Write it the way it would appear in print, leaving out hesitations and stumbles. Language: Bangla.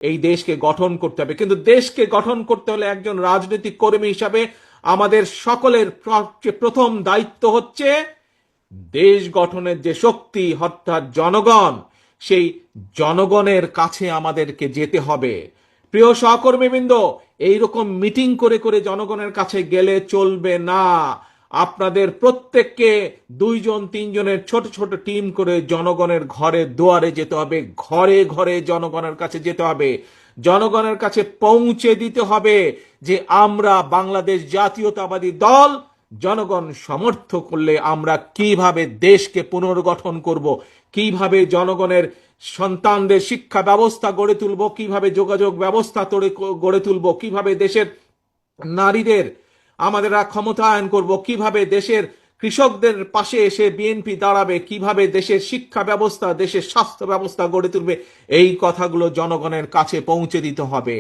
এই দেশকে গঠন করতে হবে। কিন্তু দেশকে গঠন করতে হলে একজন রাজনৈতিক কর্মী হিসাবে আমাদের সকলের প্রথম দায়িত্ব হচ্ছে দেশ গঠনের যে শক্তি অর্থাৎ জনগণ, সেই জনগণের কাছে আমাদেরকে যেতে হবে। প্রিয় সহকর্মীবৃন্দ, এইরকম মিটিং করে করে জনগণের কাছে গেলে চলবে না। আপনাদের প্রত্যেককে দুইজন তিনজনের ছোট ছোট টিম করে জনগণের ঘরে দুয়ারে যেতে হবে, ঘরে ঘরে জনগণের কাছে যেতে হবে, জনগণের কাছে পৌঁছে দিতে হবে যে আমরা বাংলাদেশ জাতীয়তাবাদী দল জনগণ সমর্থ করলে আমরা কিভাবে দেশকে পুনর্গঠন করব, কিভাবে জনগণের সন্তানদের শিক্ষা ব্যবস্থা গড়ে তুলব, কিভাবে যোগাযোগ ব্যবস্থা গড়ে তুলব, কিভাবে দেশের নারীদের আমাদের ক্ষমতায়ন করব, কিভাবে দেশের কৃষকদের পাশে এসে বিএনপি দাঁড়াবে, কিভাবে দেশের শিক্ষা ব্যবস্থা দেশের স্বাস্থ্য ব্যবস্থা গড়ে তুলবে, এই কথাগুলো জনগণের কাছে পৌঁছে দিতে হবে।